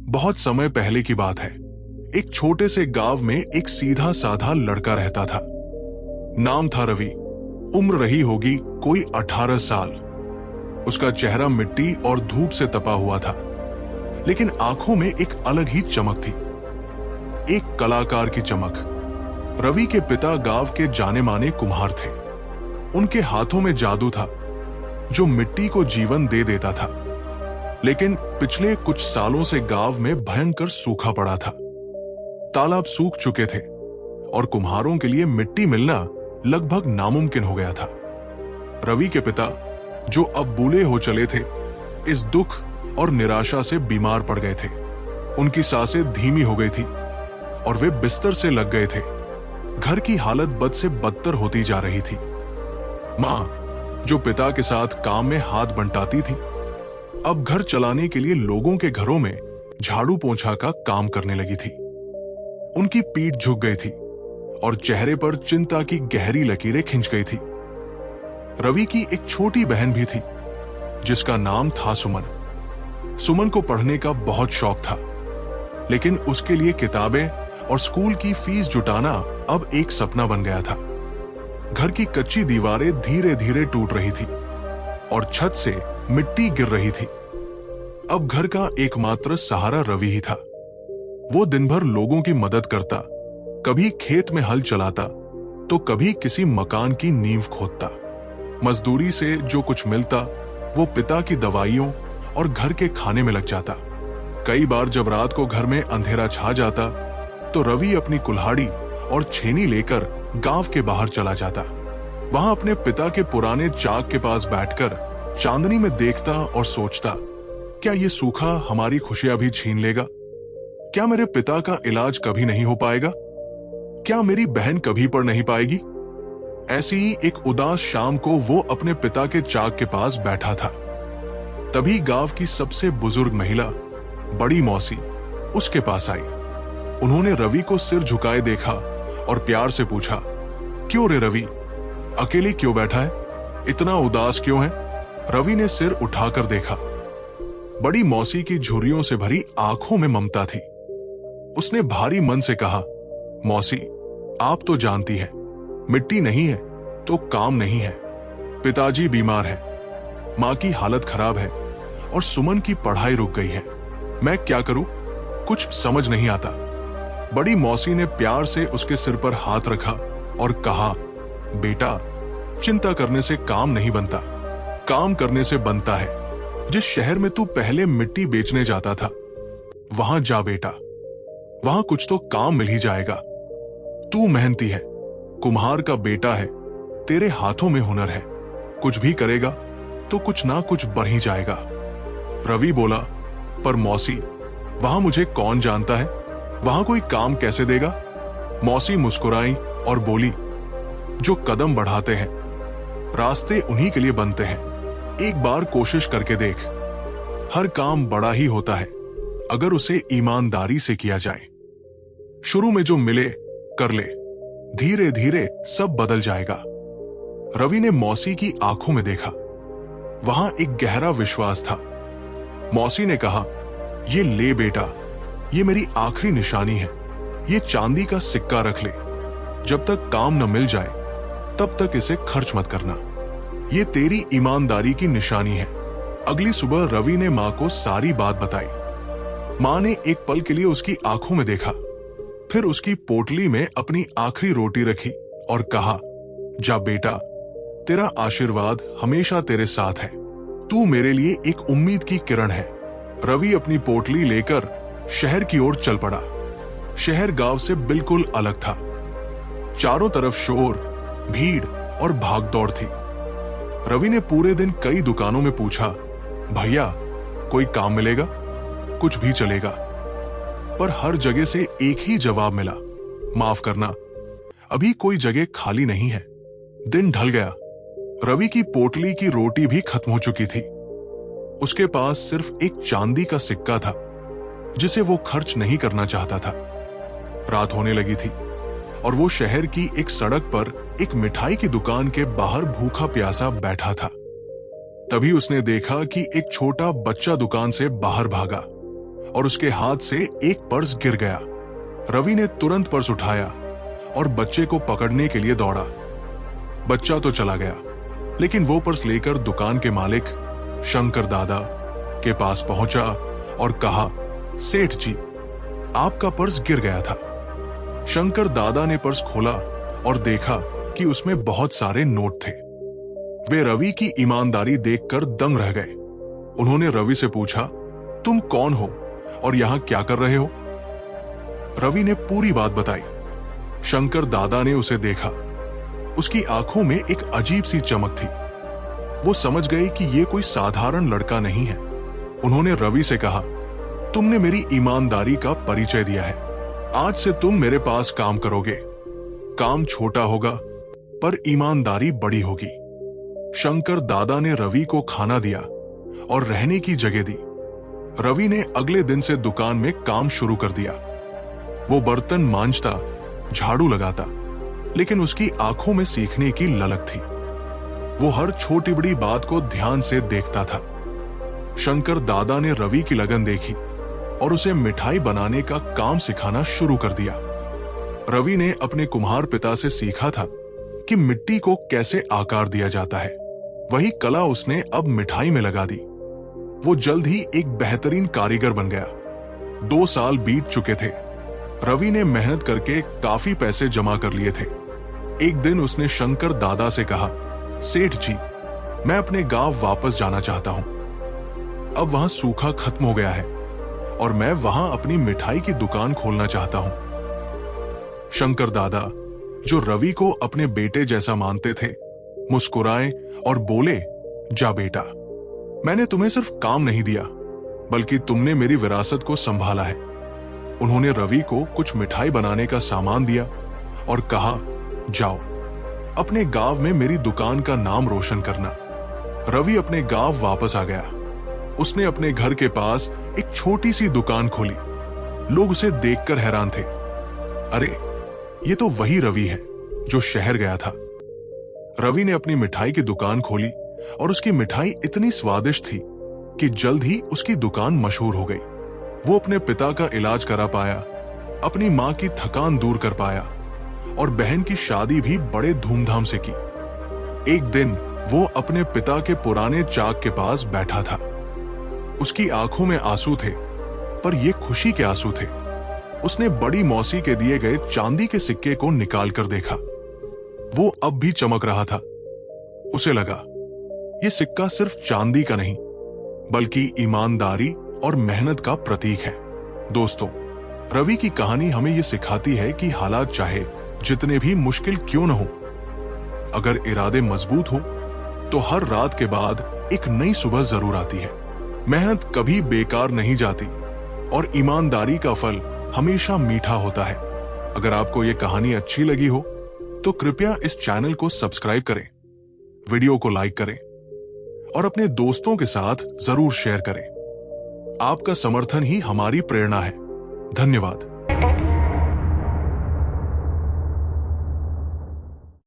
बहुत समय पहले की बात है। एक छोटे से गांव में एक सीधा साधा लड़का रहता था। नाम था रवि। उम्र रही होगी कोई 18 साल। उसका चेहरा मिट्टी और धूप से तपा हुआ था, लेकिन आंखों में एक अलग ही चमक थी, एक कलाकार की चमक। रवि के पिता गांव के जाने माने कुम्हार थे। उनके हाथों में जादू था जो मिट्टी को जीवन दे देता था। लेकिन पिछले कुछ सालों से गांव में भयंकर सूखा पड़ा था। तालाब सूख चुके थे और कुम्हारों के लिए मिट्टी मिलना लगभग नामुमकिन हो गया था। रवि के पिता, जो अब बूढ़े हो चले थे, इस दुख और निराशा से बीमार पड़ गए थे। उनकी सांसें धीमी हो गई थी और वे बिस्तर से लग गए थे। घर की हालत बद से बदतर होती जा रही थी। मां, जो पिता के साथ काम में हाथ बंटाती थी, अब घर चलाने के लिए लोगों के घरों में झाड़ू पोंछा का काम करने लगी थी। उनकी पीठ झुक गई थी और चेहरे पर चिंता की गहरी लकीरें खिंच गई थी। रवि की एक छोटी बहन भी थी जिसका नाम था सुमन। सुमन को पढ़ने का बहुत शौक था, लेकिन उसके लिए किताबें और स्कूल की फीस जुटाना अब एक सपना बन गया था। घर की कच्ची दीवारें धीरे धीरे टूट रही थी और छत से मिट्टी गिर रही थी। अब घर का एकमात्र सहारा रवि ही था। वो दिन भर लोगों की मदद करता, कभी खेत में हल चलाता तो कभी किसी मकान की नींव खोदता। मजदूरी से जो कुछ मिलता वो पिता की दवाइयों और घर के खाने में लग जाता। कई बार जब रात को घर में अंधेरा छा जाता तो रवि अपनी कुल्हाड़ी और छेनी लेकर गांव के बाहर चला जाता। वहां अपने पिता के पुराने चाक के पास बैठकर चांदनी में देखता और सोचता, क्या ये सूखा हमारी खुशियां भी छीन लेगा? क्या मेरे पिता का इलाज कभी नहीं हो पाएगा? क्या मेरी बहन कभी पढ़ नहीं पाएगी? ऐसी ही एक उदास शाम को वो अपने पिता के चाक के पास बैठा था। तभी गांव की सबसे बुजुर्ग महिला, बड़ी मौसी, उसके पास आई। उन्होंने रवि को सिर झुकाए देखा और प्यार से पूछा, क्यों रे रवि, अकेले क्यों बैठा है? इतना उदास क्यों है? रवि ने सिर उठाकर देखा। बड़ी मौसी की झुर्रियों से भरी आंखों में ममता थी। उसने भारी मन से कहा, मौसी, आप तो जानती हैं, मिट्टी नहीं है तो काम नहीं है। पिताजी बीमार है, मां की हालत खराब है और सुमन की पढ़ाई रुक गई है। मैं क्या करूं? कुछ समझ नहीं आता। बड़ी मौसी ने प्यार से उसके सिर पर हाथ रखा और कहा, बेटा, चिंता करने से काम नहीं बनता, काम करने से बनता है। जिस शहर में तू पहले मिट्टी बेचने जाता था, वहां जा बेटा, वहां कुछ तो काम मिल ही जाएगा। तू मेहनती है, कुम्हार का बेटा है, तेरे हाथों में हुनर है, कुछ भी करेगा तो कुछ ना कुछ बन ही जाएगा। रवि बोला, पर मौसी, वहां मुझे कौन जानता है, वहां कोई काम कैसे देगा? मौसी मुस्कुराई और बोली, जो कदम बढ़ाते हैं रास्ते उन्हीं के लिए बनते हैं। एक बार कोशिश करके देख। हर काम बड़ा ही होता है अगर उसे ईमानदारी से किया जाए। शुरू में जो मिले कर ले, धीरे धीरे सब बदल जाएगा। रवि ने मौसी की आंखों में देखा। वहां एक गहरा विश्वास था। मौसी ने कहा, ये ले बेटा, ये मेरी आखिरी निशानी है। ये चांदी का सिक्का रख ले। जब तक काम न मिल जाए तब तक इसे खर्च मत करना। ये तेरी ईमानदारी की निशानी है। अगली सुबह रवि ने मां को सारी बात बताई। मां ने एक पल के लिए उसकी आंखों में देखा, फिर उसकी पोटली में अपनी आखिरी रोटी रखी और कहा, जा बेटा, तेरा आशीर्वाद हमेशा तेरे साथ है। तू मेरे लिए एक उम्मीद की किरण है। रवि अपनी पोटली लेकर शहर की ओर चल पड़ा। शहर गांव से बिल्कुल अलग था। चारों तरफ शोर, भीड़ और भागदौड़ थी। रवि ने पूरे दिन कई दुकानों में पूछा, भैया, कोई काम मिलेगा? कुछ भी चलेगा। पर हर जगह से एक ही जवाब मिला, माफ करना, अभी कोई जगह खाली नहीं है। दिन ढल गया। रवि की पोटली की रोटी भी खत्म हो चुकी थी। उसके पास सिर्फ एक चांदी का सिक्का था जिसे वो खर्च नहीं करना चाहता था। रात होने लगी थी और वो शहर की एक सड़क पर एक मिठाई की दुकान के बाहर भूखा प्यासा बैठा था। तभी उसने देखा कि एक छोटा बच्चा दुकान से बाहर भागा और उसके हाथ से एक पर्स गिर गया। रवि ने तुरंत पर्स उठाया और बच्चे को पकड़ने के लिए दौड़ा। बच्चा तो चला गया, लेकिन वो पर्स लेकर दुकान के मालिक शंकर दादा के पास पहुंचा और कहा, सेठ जी, आपका पर्स गिर गया था। शंकर दादा ने पर्स खोला और देखा कि उसमें बहुत सारे नोट थे। वे रवि की ईमानदारी देखकर दंग रह गए। उन्होंने रवि से पूछा, तुम कौन हो और यहां क्या कर रहे हो? रवि ने पूरी बात बताई। शंकर दादा ने उसे देखा। उसकी आंखों में एक अजीब सी चमक थी। वो समझ गए कि यह कोई साधारण लड़का नहीं है। उन्होंने रवि से कहा, तुमने मेरी ईमानदारी का परिचय दिया है। आज से तुम मेरे पास काम करोगे। काम छोटा होगा पर ईमानदारी बड़ी होगी। शंकर दादा ने रवि को खाना दिया और रहने की जगह दी। रवि ने अगले दिन से दुकान में काम शुरू कर दिया। वो बर्तन मांजता, झाड़ू लगाता, लेकिन उसकी आंखों में सीखने की ललक थी। वो हर छोटी बड़ी बात को ध्यान से देखता था। शंकर दादा ने रवि की लगन देखी और उसे मिठाई बनाने का काम सिखाना शुरू कर दिया। रवि ने अपने कुम्हार पिता से सीखा था कि मिट्टी को कैसे आकार दिया जाता है। वही कला उसने अब मिठाई में लगा दी। वो जल्द ही एक बेहतरीन कारीगर बन गया। 2 साल बीत चुके थे। रवि ने मेहनत करके काफी पैसे जमा कर लिए थे। एक दिन उसने शंकर दादा से कहा, सेठ जी, मैं अपने गांव वापस जाना चाहता हूं। अब वहां सूखा खत्म हो गया है और मैं वहां अपनी मिठाई की दुकान खोलना चाहता हूं। शंकर दादा, जो रवि को अपने बेटे जैसा मानते थे, मुस्कुराए और बोले, जा बेटा, मैंने तुम्हें सिर्फ काम नहीं दिया, बल्कि तुमने मेरी विरासत को संभाला है। उन्होंने रवि को कुछ मिठाई बनाने का सामान दिया और कहा, जाओ, अपने गांव में मेरी दुकान का नाम रोशन करना। रवि अपने गांव वापस आ गया। उसने अपने घर के पास एक छोटी सी दुकान खोली। लोग उसे देखकर हैरान थे। अरे, ये तो वही रवि है जो शहर गया था। रवि ने अपनी मिठाई की दुकान खोली और उसकी मिठाई इतनी स्वादिष्ट थी कि जल्द ही उसकी दुकान मशहूर हो गई। वो अपने पिता का इलाज करा पाया, अपनी मां की थकान दूर कर पाया और बहन की शादी भी बड़े धूमधाम से की। एक दिन वो अपने पिता के पुराने चाक के पास बैठा था। उसकी आंखों में आंसू थे, पर ये खुशी के आंसू थे। उसने बड़ी मौसी के दिए गए चांदी के सिक्के को निकाल कर देखा। वो अब भी चमक रहा था। उसे लगा, ये सिक्का सिर्फ चांदी का नहीं, बल्कि ईमानदारी और मेहनत का प्रतीक है। दोस्तों, रवि की कहानी हमें यह सिखाती है कि हालात चाहे जितने भी मुश्किल क्यों न हो, अगर इरादे मजबूत हो तो हर रात के बाद एक नई सुबह जरूर आती है। मेहनत कभी बेकार नहीं जाती और ईमानदारी का फल हमेशा मीठा होता है। अगर आपको यह कहानी अच्छी लगी हो तो कृपया इस चैनल को सब्सक्राइब करें, वीडियो को लाइक करें और अपने दोस्तों के साथ जरूर शेयर करें। आपका समर्थन ही हमारी प्रेरणा है। धन्यवाद।